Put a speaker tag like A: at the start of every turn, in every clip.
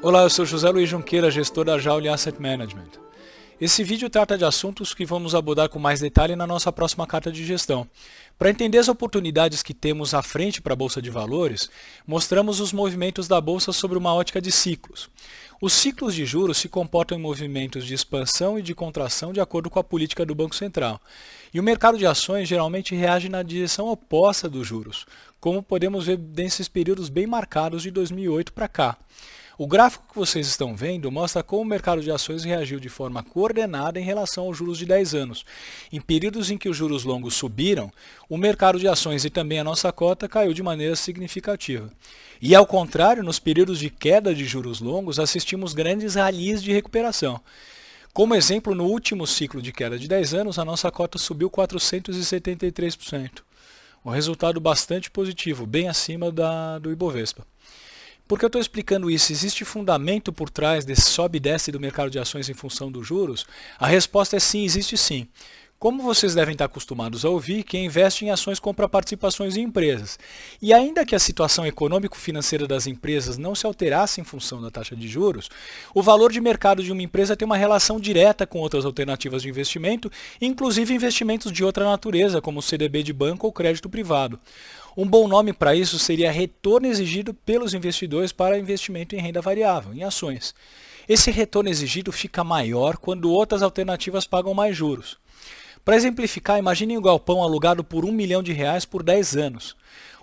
A: Olá, eu sou José Luiz Junqueira, gestor da Jauli Asset Management. Esse vídeo trata de assuntos que vamos abordar com mais detalhe na nossa próxima carta de gestão. Para entender as oportunidades que temos à frente para a Bolsa de Valores, mostramos os movimentos da Bolsa sobre uma ótica de ciclos. Os ciclos de juros se comportam em movimentos de expansão e de contração de acordo com a política do Banco Central. E o mercado de ações geralmente reage na direção oposta dos juros, como podemos ver nesses períodos bem marcados de 2008 para cá. O gráfico que vocês estão vendo mostra como o mercado de ações reagiu de forma coordenada em relação aos juros de 10 anos. Em períodos em que os juros longos subiram, o mercado de ações e também a nossa cota caiu de maneira significativa. E ao contrário, nos períodos de queda de juros longos, assistimos grandes rallies de recuperação. Como exemplo, no último ciclo de queda de 10 anos, a nossa cota subiu 473%. Um resultado bastante positivo, bem acima do Ibovespa. Por que eu estou explicando isso? Existe fundamento por trás desse sobe e desce do mercado de ações em função dos juros? A resposta é sim, existe sim. Como vocês devem estar acostumados a ouvir, quem investe em ações compra participações em empresas. E ainda que a situação econômico-financeira das empresas não se alterasse em função da taxa de juros, o valor de mercado de uma empresa tem uma relação direta com outras alternativas de investimento, inclusive investimentos de outra natureza, como CDB de banco ou crédito privado. Um bom nome para isso seria retorno exigido pelos investidores para investimento em renda variável, em ações. Esse retorno exigido fica maior quando outras alternativas pagam mais juros. Para exemplificar, imagine um galpão alugado por R$1 milhão por 10 anos.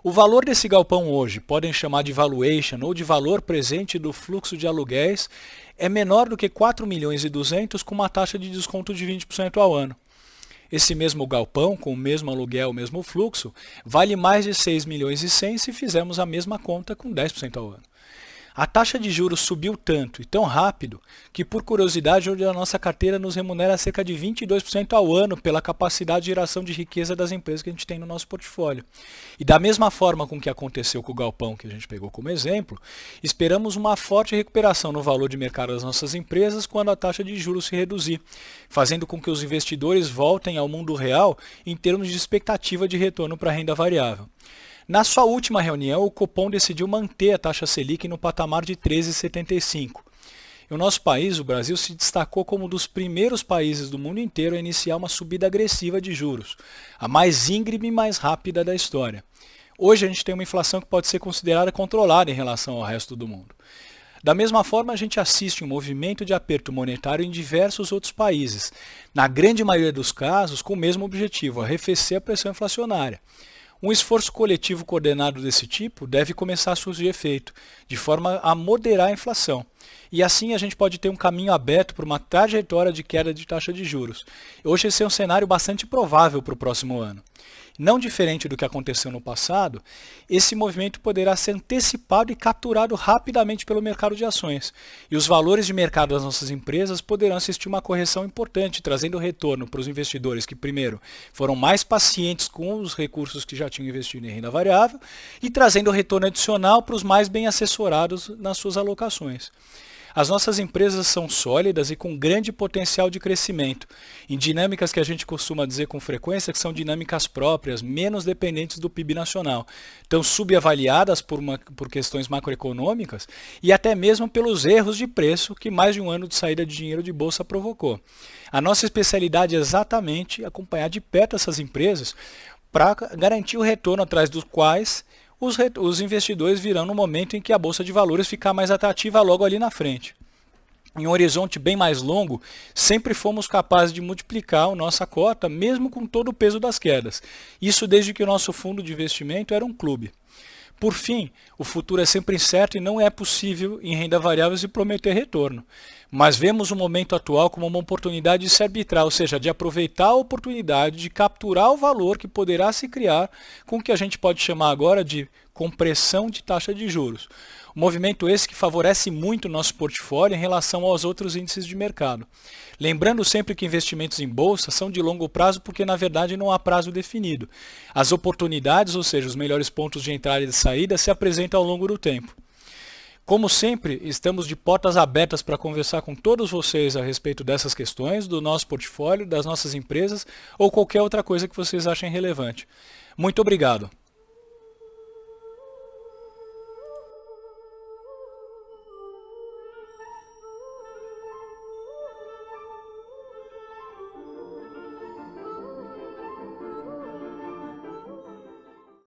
A: O valor desse galpão hoje, podem chamar de valuation ou de valor presente do fluxo de aluguéis, é menor do que R$4,2 milhões com uma taxa de desconto de 20% ao ano. Esse mesmo galpão, com o mesmo aluguel, o mesmo fluxo, vale mais de R$6,1 milhões se fizermos a mesma conta com 10% ao ano. A taxa de juros subiu tanto e tão rápido que, por curiosidade, hoje a nossa carteira nos remunera cerca de 22% ao ano pela capacidade de geração de riqueza das empresas que a gente tem no nosso portfólio. E da mesma forma com que aconteceu com o galpão que a gente pegou como exemplo, esperamos uma forte recuperação no valor de mercado das nossas empresas quando a taxa de juros se reduzir, fazendo com que os investidores voltem ao mundo real em termos de expectativa de retorno para a renda variável. Na sua última reunião, o Copom decidiu manter a taxa Selic no patamar de 13,75. E o nosso país, o Brasil, se destacou como um dos primeiros países do mundo inteiro a iniciar uma subida agressiva de juros, a mais íngreme e mais rápida da história. Hoje a gente tem uma inflação que pode ser considerada controlada em relação ao resto do mundo. Da mesma forma, a gente assiste um movimento de aperto monetário em diversos outros países, na grande maioria dos casos com o mesmo objetivo, arrefecer a pressão inflacionária. Um esforço coletivo coordenado desse tipo deve começar a surgir efeito, de forma a moderar a inflação. E assim a gente pode ter um caminho aberto para uma trajetória de queda de taxa de juros. Hoje esse é um cenário bastante provável para o próximo ano. Não diferente do que aconteceu no passado, esse movimento poderá ser antecipado e capturado rapidamente pelo mercado de ações. E os valores de mercado das nossas empresas poderão assistir uma correção importante, trazendo retorno para os investidores que, primeiro, foram mais pacientes com os recursos que já tinham investido em renda variável e trazendo retorno adicional para os mais bem assessorados nas suas alocações. As nossas empresas são sólidas e com grande potencial de crescimento, em dinâmicas que a gente costuma dizer com frequência que são dinâmicas próprias, menos dependentes do PIB nacional. Então subavaliadas por questões macroeconômicas e até mesmo pelos erros de preço que mais de um ano de saída de dinheiro de bolsa provocou. A nossa especialidade é exatamente acompanhar de perto essas empresas para garantir o retorno atrás dos quais os investidores virão no momento em que a Bolsa de Valores ficar mais atrativa logo ali na frente. Em um horizonte bem mais longo, sempre fomos capazes de multiplicar a nossa cota, mesmo com todo o peso das quedas. Isso desde que o nosso fundo de investimento era um clube. Por fim, o futuro é sempre incerto e não é possível em renda variável se prometer retorno. Mas vemos o momento atual como uma oportunidade de se arbitrar, ou seja, de aproveitar a oportunidade de capturar o valor que poderá se criar com o que a gente pode chamar agora de compressão de taxa de juros. Um movimento esse que favorece muito o nosso portfólio em relação aos outros índices de mercado. Lembrando sempre que investimentos em bolsa são de longo prazo porque na verdade não há prazo definido. As oportunidades, ou seja, os melhores pontos de entrada e de saída, se apresentam ao longo do tempo. Como sempre, estamos de portas abertas para conversar com todos vocês a respeito dessas questões, do nosso portfólio, das nossas empresas ou qualquer outra coisa que vocês achem relevante. Muito obrigado.